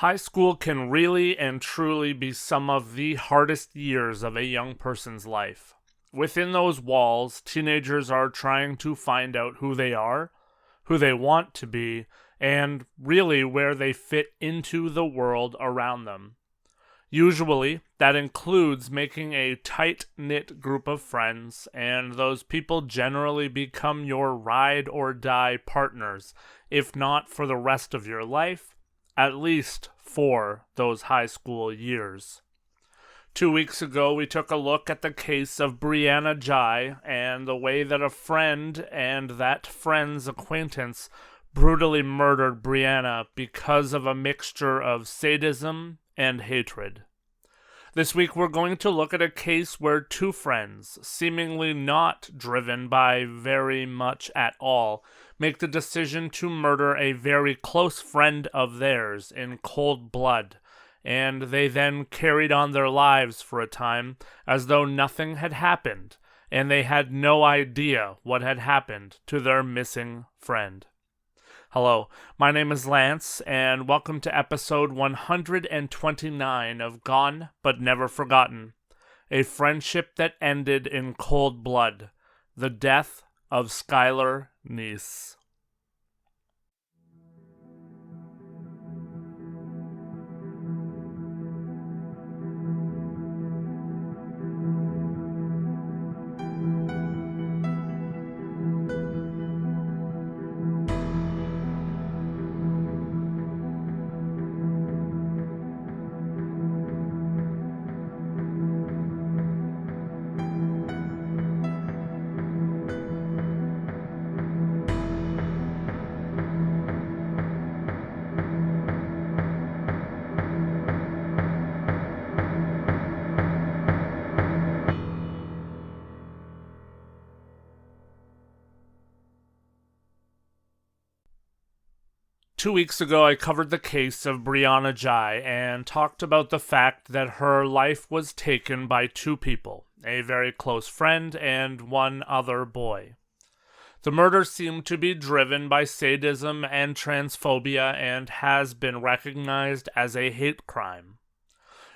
High school can really and truly be some of the hardest years of a young person's life. Within those walls, teenagers are trying to find out who they are, who they want to be, and really where they fit into the world around them. Usually, that includes making a tight-knit group of friends, and those people generally become your ride-or-die partners, if not for the rest of your life, at least for those high school years. 2 weeks ago, we took a look at the case of Brianna Jai and the way that a friend and that friend's acquaintance brutally murdered Brianna because of a mixture of sadism and hatred. This week we're going to look at a case where two friends, seemingly not driven by very much at all, make the decision to murder a very close friend of theirs in cold blood, and they then carried on their lives for a time as though nothing had happened, and they had no idea what had happened to their missing friend. Hello, my name is Lance, and welcome to episode 129 of Gone But Never Forgotten, a friendship that ended in cold blood, the death of Skylar Neese. Two weeks ago, I covered the case of Brianna Jai and talked about the fact that her life was taken by two people, a very close friend and one other boy. The murder seemed to be driven by sadism and transphobia and has been recognized as a hate crime.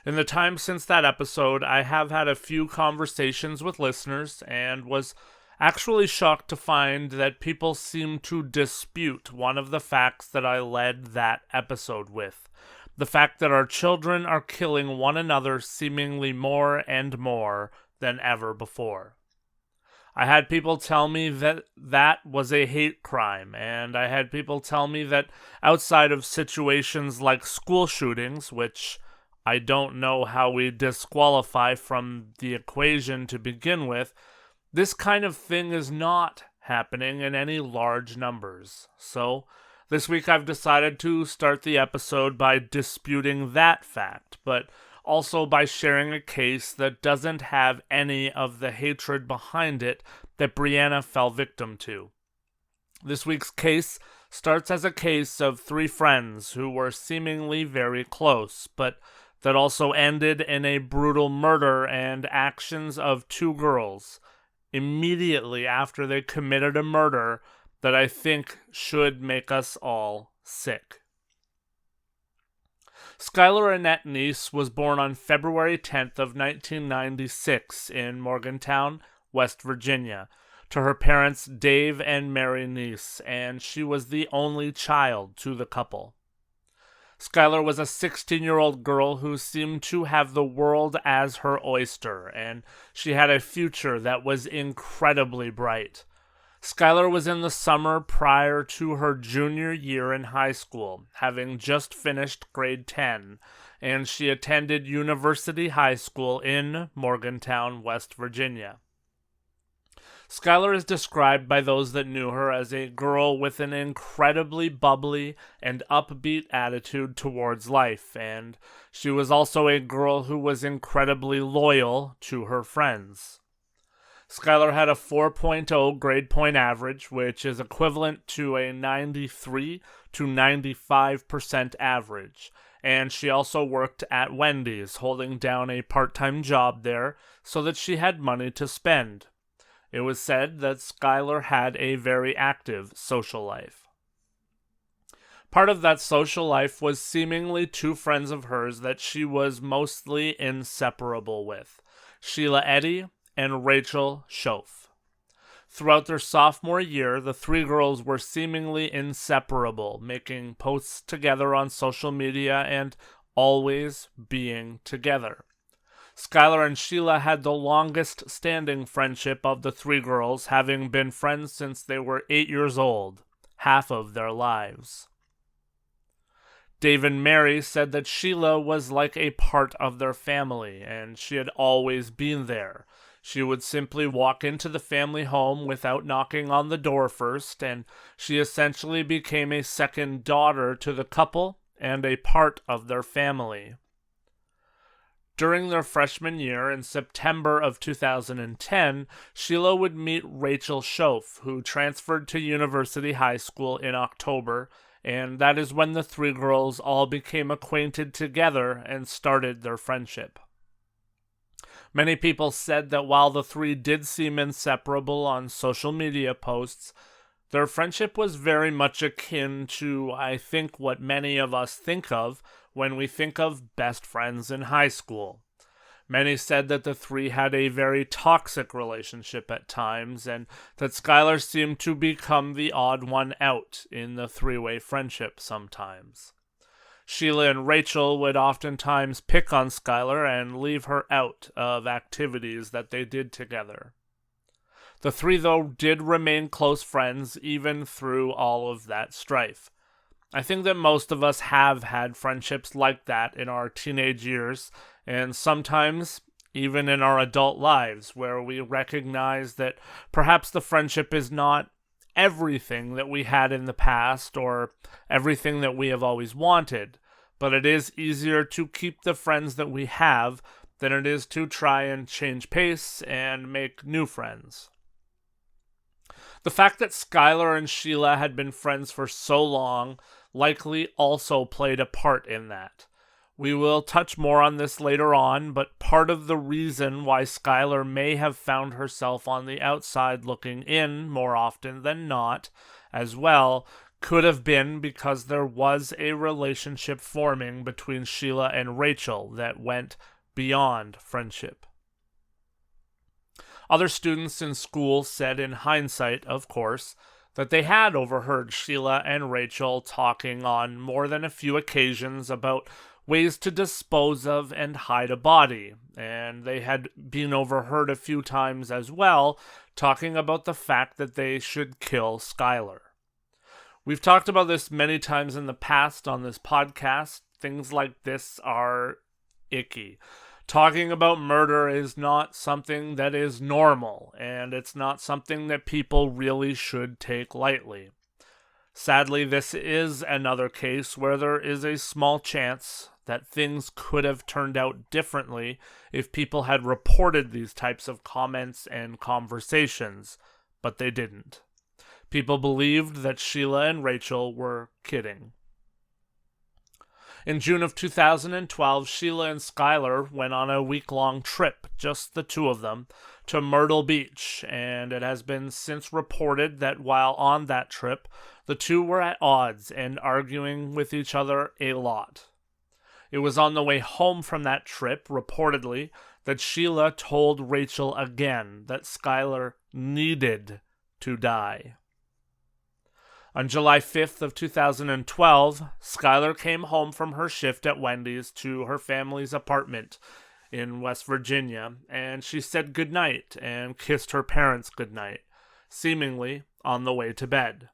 In the time since that episode, I have had a few conversations with listeners and was actually shocked to find that people seem to dispute one of the facts that I led that episode with. The fact that our children are killing one another seemingly more and more than ever before. I had people tell me that that was a hate crime, and I had people tell me that outside of situations like school shootings, which I don't know how we disqualify from the equation to begin with, this kind of thing is not happening in any large numbers. So, this week I've decided to start the episode by disputing that fact, but also by sharing a case that doesn't have any of the hatred behind it that Brianna fell victim to. This week's case starts as a case of three friends who were seemingly very close, but that also ended in a brutal murder and actions of two girls immediately after they committed a murder that I think should make us all sick. Skylar Annette Neese was born on February 10th of 1996 in Morgantown, West Virginia, to her parents Dave and Mary Neese, and she was the only child to the couple. Skylar was a 16-year-old girl who seemed to have the world as her oyster, and she had a future that was incredibly bright. Skylar was in the summer prior to her junior year in high school, having just finished grade 10, and she attended University High School in Morgantown, West Virginia. Skylar is described by those that knew her as a girl with an incredibly bubbly and upbeat attitude towards life, and she was also a girl who was incredibly loyal to her friends. Skylar had a 4.0 grade point average, which is equivalent to a 93 to 95% average, and she also worked at Wendy's, holding down a part-time job there so that she had money to spend. It was said that Skylar had a very active social life. Part of that social life was seemingly two friends of hers that she was mostly inseparable with, Shelia Eddy and Rachel Shoafe. Throughout their sophomore year, the three girls were seemingly inseparable, making posts together on social media and always being together. Skylar and Shelia had the longest standing friendship of the three girls, having been friends since they were 8 years old, half of their lives. Dave and Mary said that Shelia was like a part of their family, and she had always been there. She would simply walk into the family home without knocking on the door first, and she essentially became a second daughter to the couple and a part of their family. During their freshman year, in September of 2010, Shelia would meet Rachel Shoafe, who transferred to University High School in October, and that is when the three girls all became acquainted together and started their friendship. Many people said that while the three did seem inseparable on social media posts, their friendship was very much akin to, I think, what many of us think of when we think of best friends in high school. Many said that the three had a very toxic relationship at times, and that Skylar seemed to become the odd one out in the three-way friendship sometimes. Shelia and Rachel would oftentimes pick on Skylar and leave her out of activities that they did together. The three, though, did remain close friends even through all of that strife. I think that most of us have had friendships like that in our teenage years, and sometimes even in our adult lives, where we recognize that perhaps the friendship is not everything that we had in the past or everything that we have always wanted, but it is easier to keep the friends that we have than it is to try and change pace and make new friends. The fact that Skylar and Shelia had been friends for so long likely also played a part in that. We will touch more on this later on, but part of the reason why Skylar may have found herself on the outside looking in more often than not as well could have been because there was a relationship forming between Shelia and Rachel that went beyond friendship. Other students in school said in hindsight, of course, that they had overheard Shelia and Rachel talking on more than a few occasions about ways to dispose of and hide a body, and they had been overheard a few times as well talking about the fact that they should kill Skylar. We've talked about this many times in the past on this podcast. Things like this are icky. Talking about murder is not something that is normal, and it's not something that people really should take lightly. Sadly, this is another case where there is a small chance that things could have turned out differently if people had reported these types of comments and conversations, but they didn't. People believed that Shelia and Rachel were kidding. In June of 2012, Shelia and Skylar went on a week-long trip, just the two of them, to Myrtle Beach, and it has been since reported that while on that trip, the two were at odds and arguing with each other a lot. It was on the way home from that trip, reportedly, that Shelia told Rachel again that Skylar needed to die. On July 5th of 2012, Skylar came home from her shift at Wendy's to her family's apartment in West Virginia, and she said goodnight and kissed her parents goodnight, seemingly on the way to bed.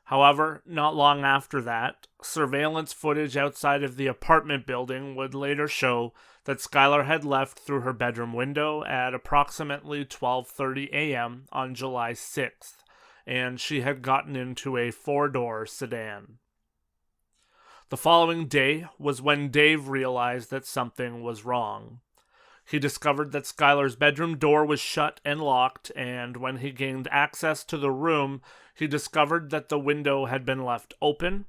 However, not long after that, surveillance footage outside of the apartment building would later show that Skylar had left through her bedroom window at approximately 12:30 a.m. on July 6th, and she had gotten into a 4-door sedan. The following day was when Dave realized that something was wrong. He discovered that Skylar's bedroom door was shut and locked, and when he gained access to the room, he discovered that the window had been left open.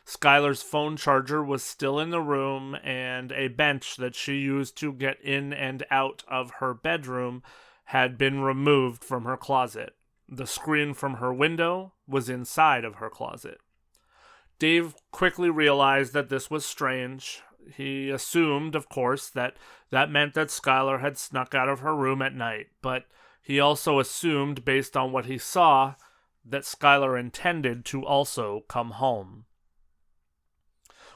Skylar's phone charger was still in the room, and a bench that she used to get in and out of her bedroom had been removed from her closet. The screen from her window was inside of her closet. Dave quickly realized that this was strange. He assumed, of course, that meant that Skylar had snuck out of her room at night, but he also assumed, based on what he saw, that Skylar intended to also come home.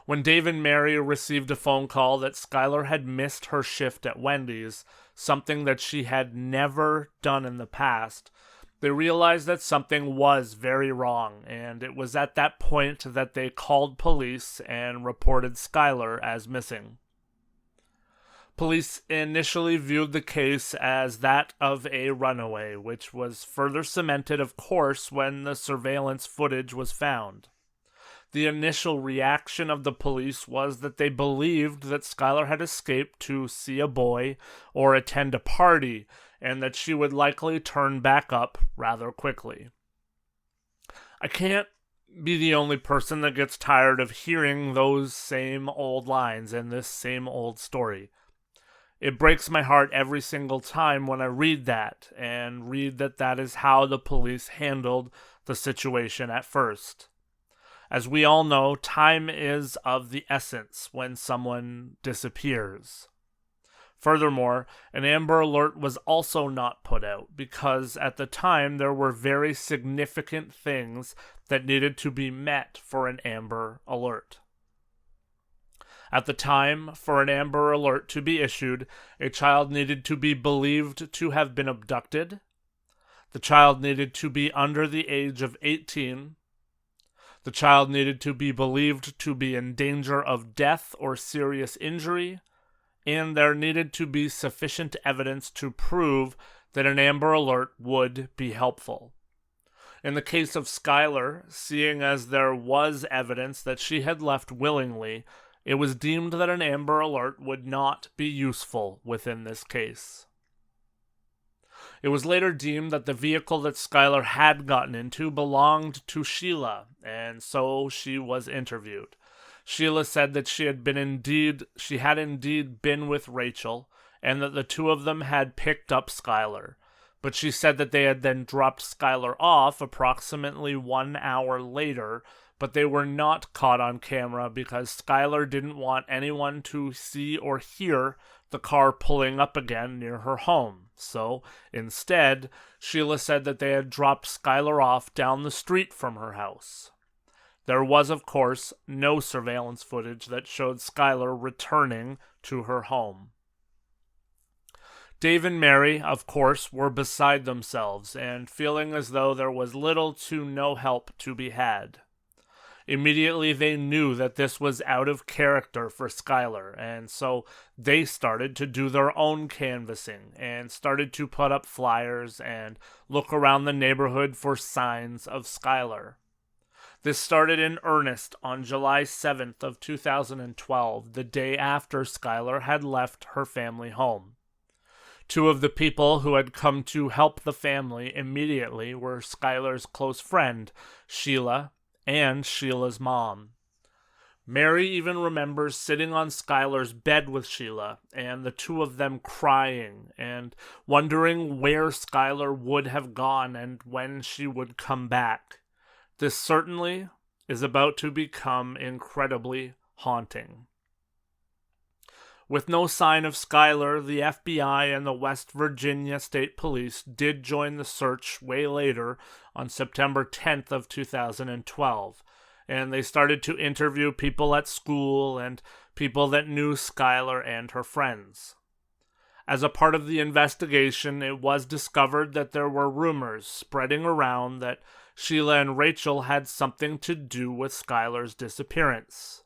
When Dave and Mary received a phone call that Skylar had missed her shift at Wendy's, something that she had never done in the past, they realized that something was very wrong, and it was at that point that they called police and reported Skylar as missing. Police initially viewed the case as that of a runaway, which was further cemented, of course, when the surveillance footage was found. The initial reaction of the police was that they believed that Skylar had escaped to see a boy or attend a party, and that she would likely turn back up rather quickly. I can't be the only person that gets tired of hearing those same old lines and this same old story. It breaks my heart every single time when I read that, and read that that is how the police handled the situation at first. As we all know, time is of the essence when someone disappears. Furthermore, an Amber Alert was also not put out because at the time there were very significant things that needed to be met for an Amber Alert. At the time, for an Amber Alert to be issued, a child needed to be believed to have been abducted. The child needed to be under the age of 18. The child needed to be believed to be in danger of death or serious injury, and there needed to be sufficient evidence to prove that an Amber Alert would be helpful. In the case of Skylar, seeing as there was evidence that she had left willingly, it was deemed that an Amber Alert would not be useful within this case. It was later deemed that the vehicle that Skylar had gotten into belonged to Shelia, and so she was interviewed. Shelia said that she had indeed been with Rachel, and that the two of them had picked up Skylar. But she said that they had then dropped Skylar off approximately 1 hour later, but they were not caught on camera because Skylar didn't want anyone to see or hear the car pulling up again near her home. So, instead, Shelia said that they had dropped Skylar off down the street from her house. There was, of course, no surveillance footage that showed Skylar returning to her home. Dave and Mary, of course, were beside themselves and feeling as though there was little to no help to be had. Immediately they knew that this was out of character for Skylar, and so they started to do their own canvassing and started to put up flyers and look around the neighborhood for signs of Skylar. This started in earnest on July 7th of 2012, the day after Skylar had left her family home. Two of the people who had come to help the family immediately were Skylar's close friend, Shelia, and Sheila's mom. Mary even remembers sitting on Skylar's bed with Shelia, and the two of them crying, and wondering where Skylar would have gone and when she would come back. This certainly is about to become incredibly haunting. With no sign of Skylar, the FBI and the West Virginia State Police did join the search way later on September 10th of 2012, and they started to interview people at school and people that knew Skylar and her friends. As a part of the investigation, it was discovered that there were rumors spreading around that Shelia and Rachel had something to do with Skylar's disappearance.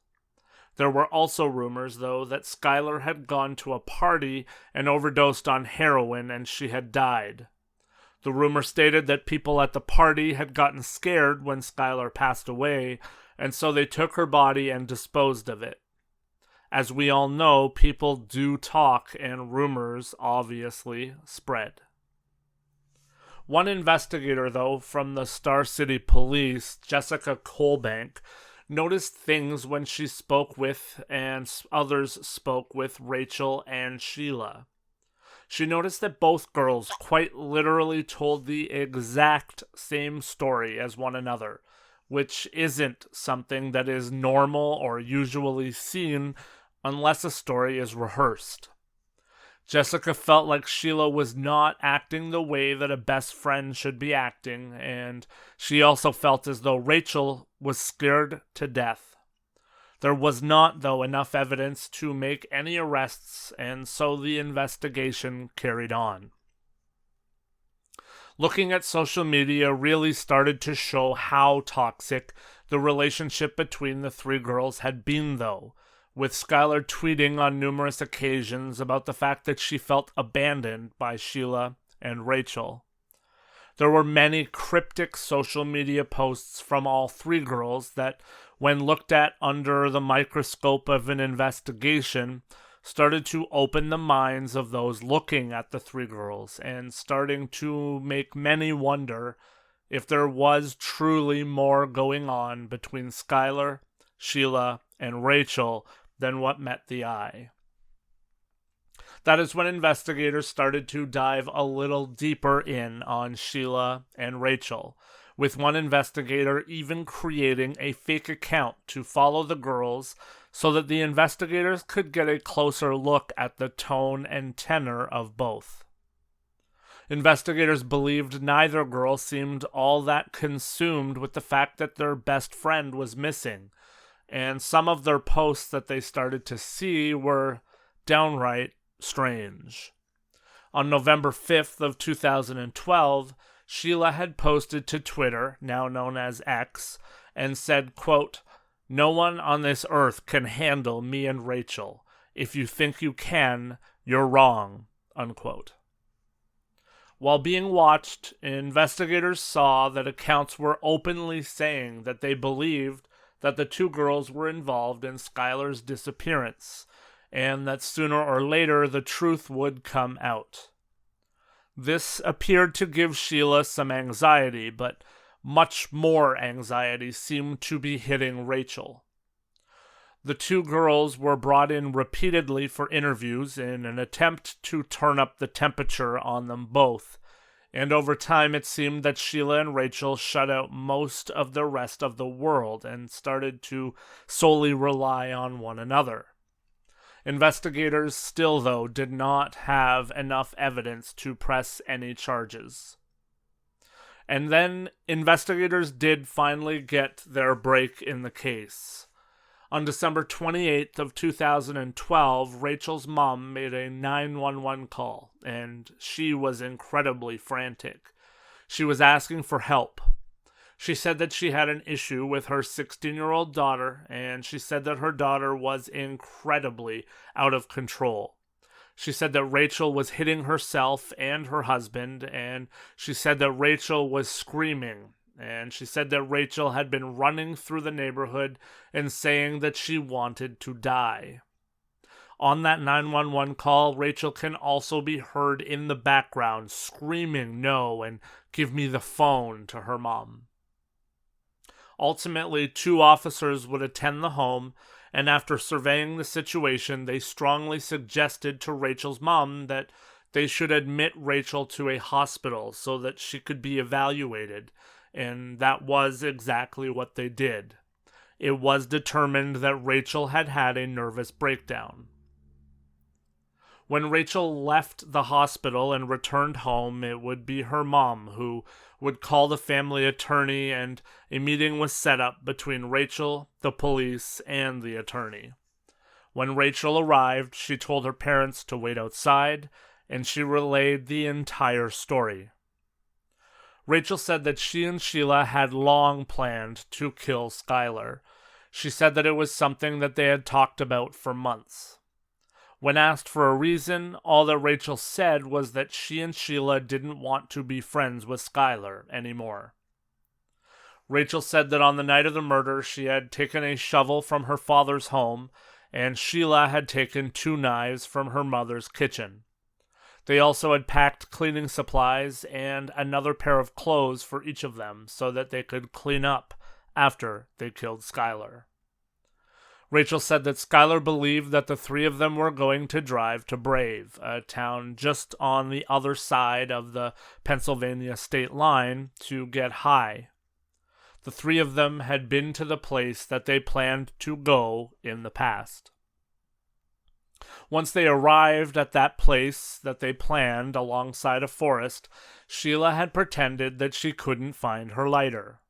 There were also rumors, though, that Skylar had gone to a party and overdosed on heroin and she had died. The rumor stated that people at the party had gotten scared when Skylar passed away, and so they took her body and disposed of it. As we all know, people do talk, and rumors obviously spread. One investigator, though, from the Star City Police, Jessica Colbank, noticed things when she spoke with and others spoke with Rachel and Shelia. She noticed that both girls quite literally told the exact same story as one another, which isn't something that is normal or usually seen unless a story is rehearsed. Jessica felt like Sheila was not acting the way that a best friend should be acting, and she also felt as though Rachel was scared to death. There was not, though, enough evidence to make any arrests, and so the investigation carried on. Looking at social media really started to show how toxic the relationship between the three girls had been, though, with Skylar tweeting on numerous occasions about the fact that she felt abandoned by Shelia and Rachel. There were many cryptic social media posts from all three girls that, when looked at under the microscope of an investigation, started to open the minds of those looking at the three girls and starting to make many wonder if there was truly more going on between Skylar, Shelia, and Rachel than what met the eye. That is when investigators started to dive a little deeper in on Shelia and Rachel, with one investigator even creating a fake account to follow the girls so that the investigators could get a closer look at the tone and tenor of both. Investigators believed neither girl seemed all that consumed with the fact that their best friend was missing, and some of their posts that they started to see were downright strange. On November 5th of 2012, Shelia had posted to Twitter, now known as X, and said, quote, "No one on this earth can handle me and Rachel. If you think you can, you're wrong," unquote. While being watched, investigators saw that accounts were openly saying that they believed that the two girls were involved in Skylar's disappearance, and that sooner or later the truth would come out. This appeared to give Shelia some anxiety, but much more anxiety seemed to be hitting Rachel. The two girls were brought in repeatedly for interviews in an attempt to turn up the temperature on them both, and over time it seemed that Shelia and Rachel shut out most of the rest of the world and started to solely rely on one another. Investigators still, though, did not have enough evidence to press any charges. And then investigators did finally get their break in the case. On December 28th of 2012, Rachel's mom made a 911 call, and she was incredibly frantic. She was asking for help. She said that she had an issue with her 16-year-old daughter, and she said that her daughter was incredibly out of control. She said that Rachel was hitting herself and her husband, and she said that Rachel was screaming. And she said that Rachel had been running through the neighborhood and saying that she wanted to die. On that 911 call, Rachel can also be heard in the background screaming no and give me the phone to her mom. Ultimately, 2 officers would attend the home, and after surveying the situation, they strongly suggested to Rachel's mom that they should admit Rachel to a hospital so that she could be evaluated. And that was exactly what they did. It was determined that Rachel had had a nervous breakdown. When Rachel left the hospital and returned home, it would be her mom who would call the family attorney, and a meeting was set up between Rachel, the police, and the attorney. When Rachel arrived, she told her parents to wait outside, and she relayed the entire story. Rachel said that she and Shelia had long planned to kill Skylar. She said that it was something that they had talked about for months. When asked for a reason, all that Rachel said was that she and Shelia didn't want to be friends with Skylar anymore. Rachel said that on the night of the murder, she had taken a shovel from her father's home, and Shelia had taken 2 knives from her mother's kitchen. They also had packed cleaning supplies and another pair of clothes for each of them so that they could clean up after they killed Skylar. Rachel said that Skylar believed that the 3 of them were going to drive to Brave, a town just on the other side of the Pennsylvania state line, to get high. The three of them had been to the place that they planned to go in the past. Once they arrived at that place that they planned alongside a forest, Shelia had pretended that she couldn't find her lighter.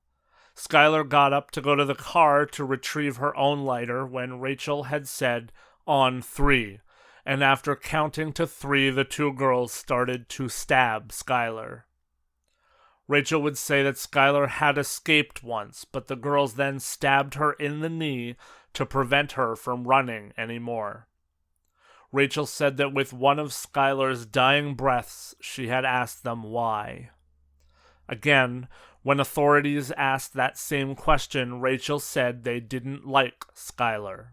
Skylar got up to go to the car to retrieve her own lighter when Rachel had said, "On 3," and after counting to 3, the two girls started to stab Skylar. Rachel would say that Skylar had escaped once, but the girls then stabbed her in the knee to prevent her from running anymore. Rachel said that with one of Skylar's dying breaths, she had asked them why. Again, when authorities asked that same question, Rachel said they didn't like Skylar.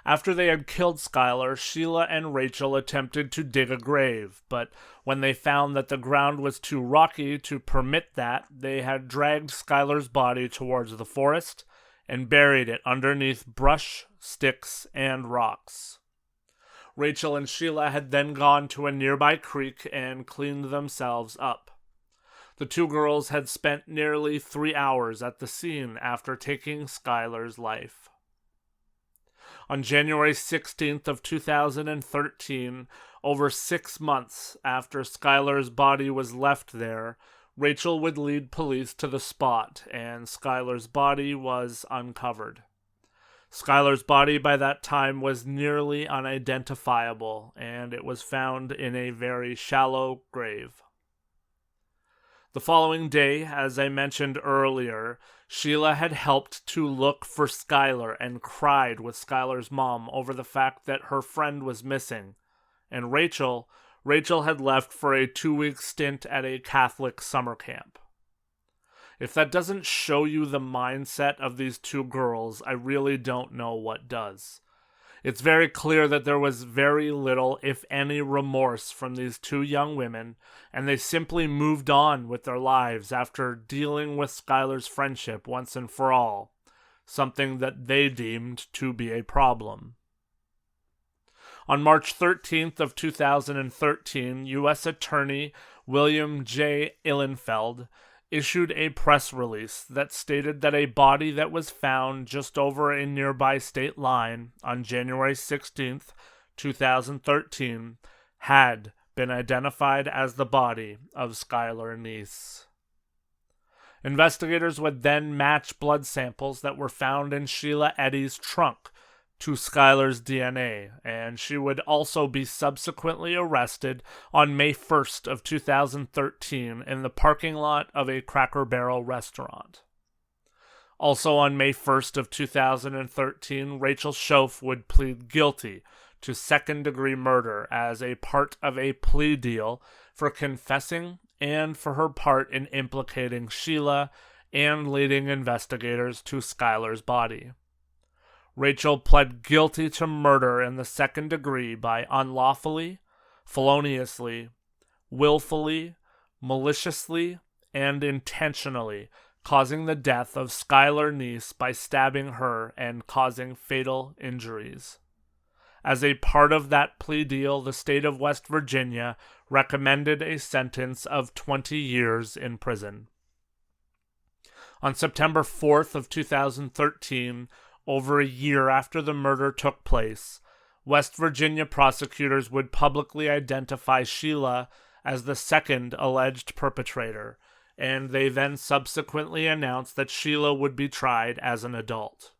After they had killed Skylar, Shelia and Rachel attempted to dig a grave, but when they found that the ground was too rocky to permit that, they had dragged Skylar's body towards the forest and buried it underneath brush, sticks, and rocks. Rachel and Shelia had then gone to a nearby creek and cleaned themselves up. The two girls had spent nearly 3 hours at the scene after taking Skylar's life. On January 16th of 2013, over 6 months after Skylar's body was left there, Rachel would lead police to the spot, and Skylar's body was uncovered. Skylar's body by that time was nearly unidentifiable, and it was found in a very shallow grave. The following day, as I mentioned earlier, Shelia had helped to look for Skylar and cried with Skylar's mom over the fact that her friend was missing, and Rachel had left for a 2-week stint at a Catholic summer camp. If that doesn't show you the mindset of these two girls, I really don't know what does. It's very clear that there was very little, if any, remorse from these two young women, and they simply moved on with their lives after dealing with Skylar's friendship once and for all, something that they deemed to be a problem. On March 13th of 2013, U.S. Attorney William J. Ihlenfeld issued a press release that stated that a body that was found just over a nearby state line on January 16th, 2013, had been identified as the body of Skylar Neese. Investigators would then match blood samples that were found in Shelia Eddy's trunk to Skylar's DNA, and she would also be subsequently arrested on May 1st of 2013 in the parking lot of a Cracker Barrel restaurant. Also on May 1st of 2013, Rachel Shoafe would plead guilty to second-degree murder as a part of a plea deal for confessing and for her part in implicating Shelia and leading investigators to Skylar's body. Rachel pled guilty to murder in the second degree by unlawfully, feloniously, willfully, maliciously, and intentionally causing the death of Skylar Neese by stabbing her and causing fatal injuries. As a part of that plea deal, the state of West Virginia recommended a sentence of 20 years in prison. On September 4th of 2013, over a year after the murder took place, West Virginia prosecutors would publicly identify Shelia as the second alleged perpetrator, and they then subsequently announced that Shelia would be tried as an adult.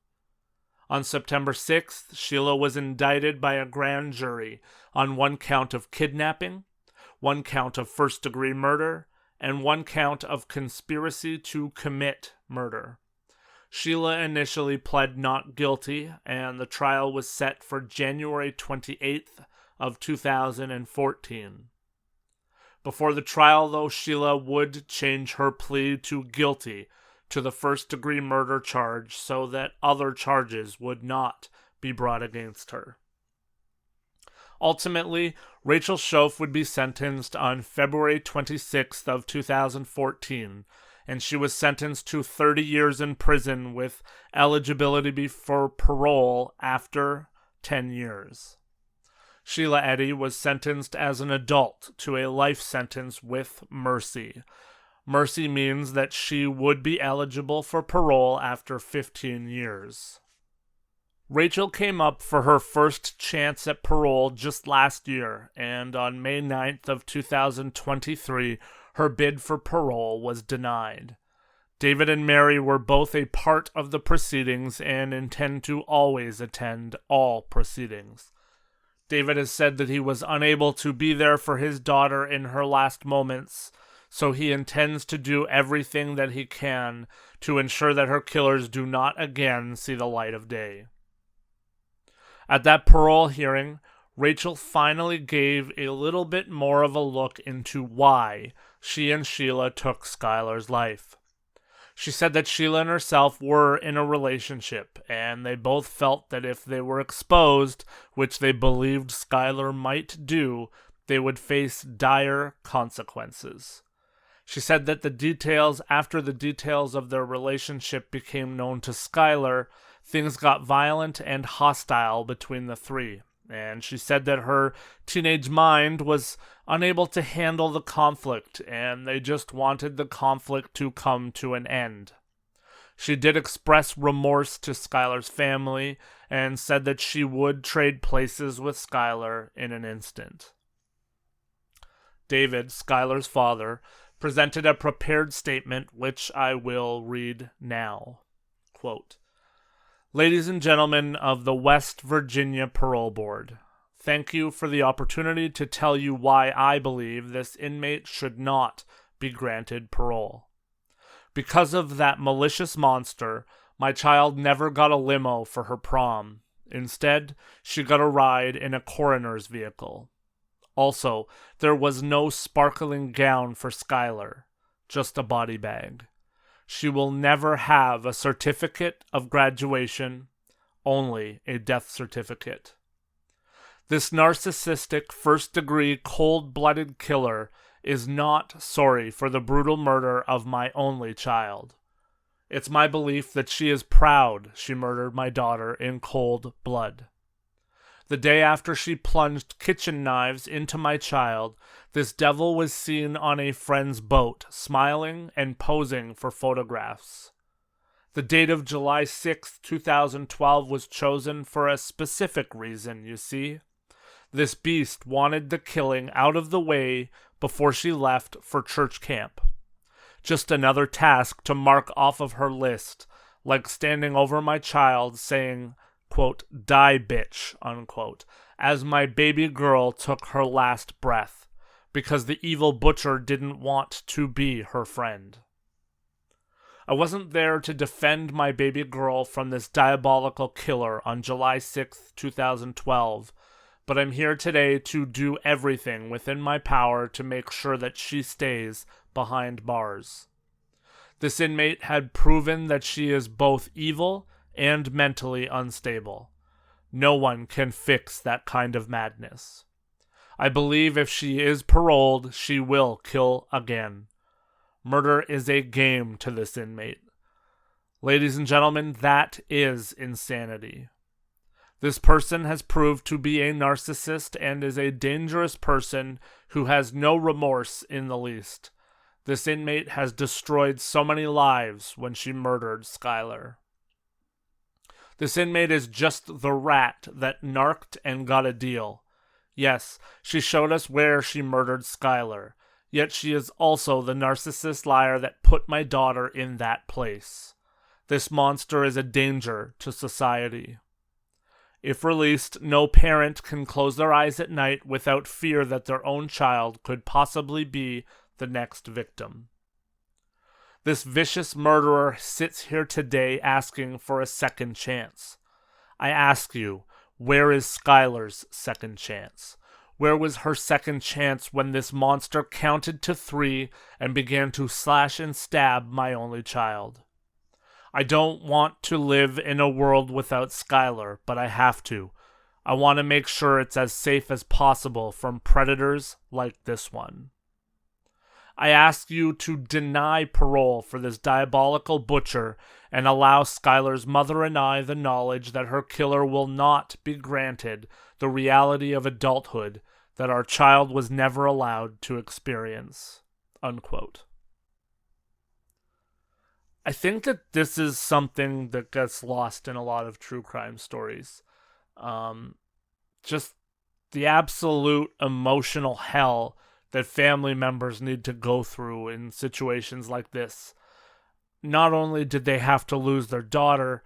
On September 6th, Shelia was indicted by a grand jury on 1 count of kidnapping, 1 count of first-degree murder, and 1 count of conspiracy to commit murder. Shelia initially pled not guilty, and the trial was set for January 28th of 2014. Before the trial, though, Shelia would change her plea to guilty to the first-degree murder charge so that other charges would not be brought against her. Ultimately, Rachel Shoafe would be sentenced on February 26th of 2014, and she was sentenced to 30 years in prison with eligibility for parole after 10 years. Shelia Eddy was sentenced as an adult to a life sentence with mercy. Mercy means that she would be eligible for parole after 15 years. Rachel came up for her first chance at parole just last year, and on May 9th of 2023, her bid for parole was denied. David and Mary were both a part of the proceedings and intend to always attend all proceedings. David has said that he was unable to be there for his daughter in her last moments, so he intends to do everything that he can to ensure that her killers do not again see the light of day. At that parole hearing, Rachel finally gave a little bit more of a look into why she and Sheila took Skylar's life. She said that Sheila and herself were in a relationship, and they both felt that if they were exposed, which they believed Skylar might do, they would face dire consequences. She said that after the details of their relationship became known to Skylar, things got violent and hostile between the three. And she said that her teenage mind was unable to handle the conflict, and they just wanted the conflict to come to an end. She did express remorse to Skylar's family and said that she would trade places with Skylar in an instant. David, Skylar's father, presented a prepared statement which I will read now. Quote, "Ladies and gentlemen of the West Virginia Parole Board, thank you for the opportunity to tell you why I believe this inmate should not be granted parole. Because of that malicious monster, my child never got a limo for her prom. Instead, she got a ride in a coroner's vehicle. Also, there was no sparkling gown for Skylar, just a body bag. She will never have a certificate of graduation, only a death certificate. This narcissistic, first-degree, cold-blooded killer is not sorry for the brutal murder of my only child. It's my belief that she is proud she murdered my daughter in cold blood. The day after she plunged kitchen knives into my child, this devil was seen on a friend's boat, smiling and posing for photographs. The date of July 6, 2012 was chosen for a specific reason, you see. This beast wanted the killing out of the way before she left for church camp. Just another task to mark off of her list, like standing over my child saying, quote, 'Die, bitch,' unquote, as my baby girl took her last breath, because the evil butcher didn't want to be her friend. I wasn't there to defend my baby girl from this diabolical killer on July 6, 2012, but I'm here today to do everything within my power to make sure that she stays behind bars. This inmate had proven that she is both evil and mentally unstable. No one can fix that kind of madness. I believe if she is paroled, she will kill again. Murder is a game to this inmate. Ladies and gentlemen, that is insanity. This person has proved to be a narcissist and is a dangerous person who has no remorse in the least. This inmate has destroyed so many lives when she murdered Skylar. This inmate is just the rat that narked and got a deal. Yes, she showed us where she murdered Skylar, yet she is also the narcissist liar that put my daughter in that place. This monster is a danger to society. If released, no parent can close their eyes at night without fear that their own child could possibly be the next victim. This vicious murderer sits here today asking for a second chance. I ask you, where is Skylar's second chance? Where was her second chance when this monster counted to 3 and began to slash and stab my only child? I don't want to live in a world without Skylar, but I have to. I want to make sure it's as safe as possible from predators like this one. I ask you to deny parole for this diabolical butcher and allow Skylar's mother and I the knowledge that her killer will not be granted the reality of adulthood that our child was never allowed to experience." Unquote. I think that this is something that gets lost in a lot of true crime stories. Just the absolute emotional hell that family members need to go through in situations like this. Not only did they have to lose their daughter,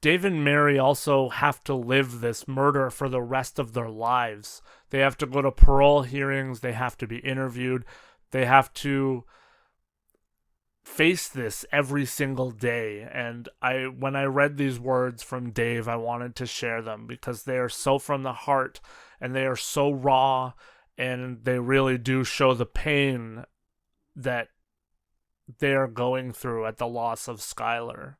Dave and Mary also have to live this murder for the rest of their lives. They have to go to parole hearings, they have to be interviewed, they have to face this every single day. And when I read these words from Dave, I wanted to share them because they are so from the heart and they are so raw, and they really do show the pain that they are going through at the loss of Skylar.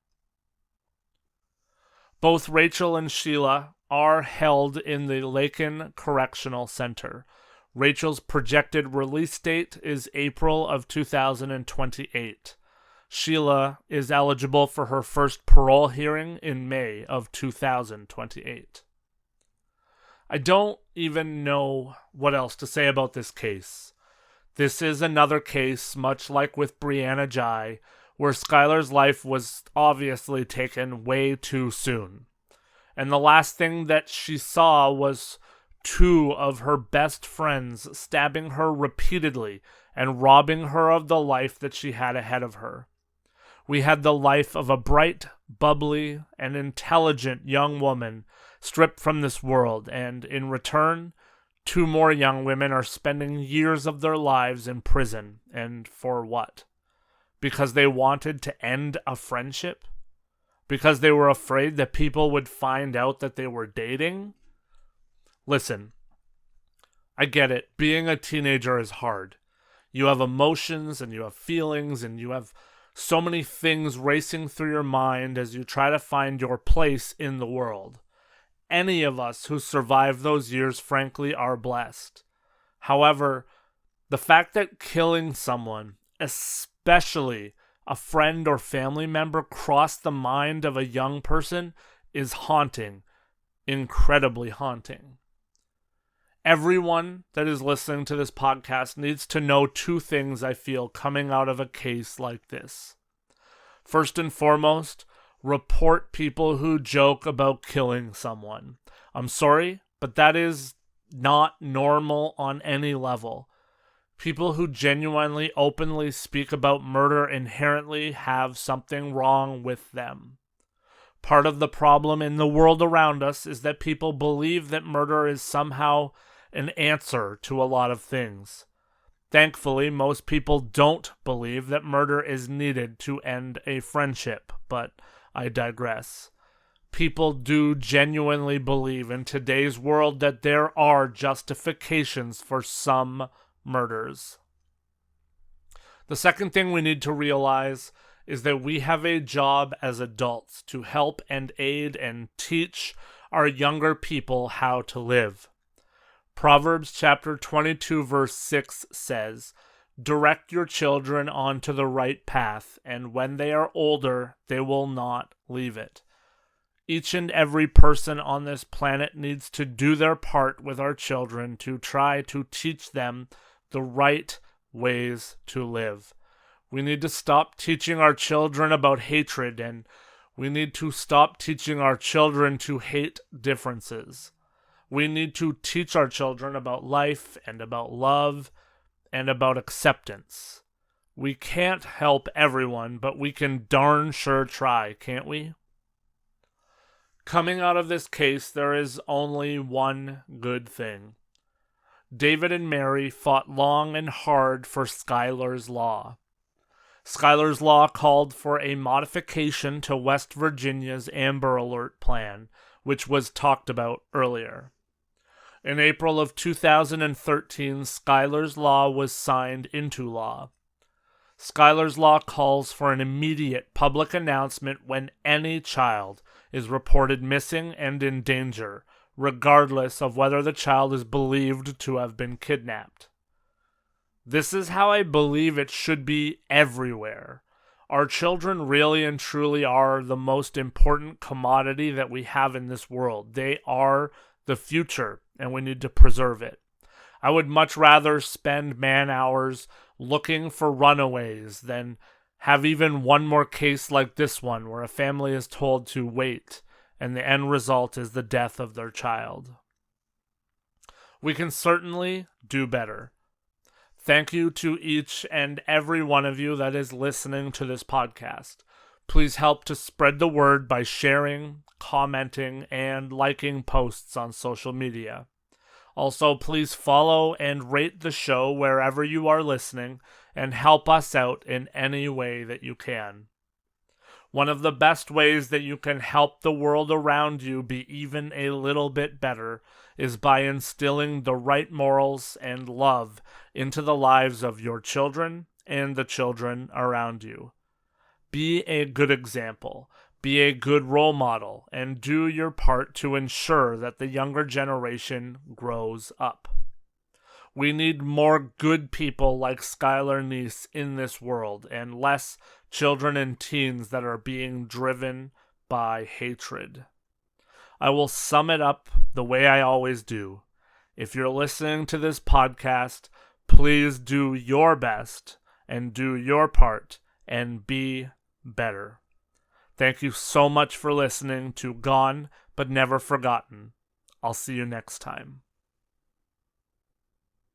Both Rachel and Shelia are held in the Lakin Correctional Center. Rachel's projected release date is April of 2028. Shelia is eligible for her first parole hearing in May of 2028. I don't even know what else to say about this case. This is another case, much like with Brianna Ghey, where Skylar's life was obviously taken way too soon. And the last thing that she saw was two of her best friends stabbing her repeatedly and robbing her of the life that she had ahead of her. We had the life of a bright, bubbly, and intelligent young woman stripped from this world, and in return, two more young women are spending years of their lives in prison. And for what? Because they wanted to end a friendship? Because they were afraid that people would find out that they were dating? Listen, I get it. Being a teenager is hard. You have emotions and you have feelings and you have so many things racing through your mind as you try to find your place in the world. Any of us who survive those years, frankly, are blessed. However, the fact that killing someone, especially a friend or family member, crossed the mind of a young person is haunting, incredibly haunting. Everyone that is listening to this podcast needs to know two things, I feel, coming out of a case like this. First and foremost, report people who joke about killing someone. I'm sorry, but that is not normal on any level. People who genuinely, openly speak about murder inherently have something wrong with them. Part of the problem in the world around us is that people believe that murder is somehow an answer to a lot of things. Thankfully, most people don't believe that murder is needed to end a friendship, but I digress. People do genuinely believe in today's world that there are justifications for some murders. The second thing we need to realize is that we have a job as adults to help and aid and teach our younger people how to live. Proverbs chapter 22 verse 6 says, "Direct your children onto the right path, and when they are older, they will not leave it." Each and every person on this planet needs to do their part with our children to try to teach them the right ways to live. We need to stop teaching our children about hatred, and we need to stop teaching our children to hate differences. We need to teach our children about life and about love and about acceptance. We can't help everyone, but we can darn sure try, can't we? Coming out of this case, there is only one good thing. David and Mary fought long and hard for Skylar's Law. Skylar's Law called for a modification to West Virginia's Amber Alert plan, which was talked about earlier. In April of 2013, Skylar's Law was signed into law. Skylar's Law calls for an immediate public announcement when any child is reported missing and in danger, regardless of whether the child is believed to have been kidnapped. This is how I believe it should be everywhere. Our children really and truly are the most important commodity that we have in this world. They are the future, and we need to preserve it. I would much rather spend man hours looking for runaways than Have even one more case like this one where a family is told to wait and the end result is the death of their child. We can certainly do better. Thank you to each and every one of you that is listening to this podcast. Please help to spread the word by sharing, commenting, and liking posts on social media. Also, please follow and rate the show wherever you are listening and help us out in any way that you can. One of the best ways that you can help the world around you be even a little bit better is by instilling the right morals and love into the lives of your children and the children around you. Be a good example, be a good role model, and do your part to ensure that the younger generation grows up. We need more good people like Skylar Neese in this world and less children and teens that are being driven by hatred. I will sum it up the way I always do. If you're listening to this podcast, please do your best and do your part and be better. Thank you so much for listening to Gone But Never Forgotten. I'll see you next time.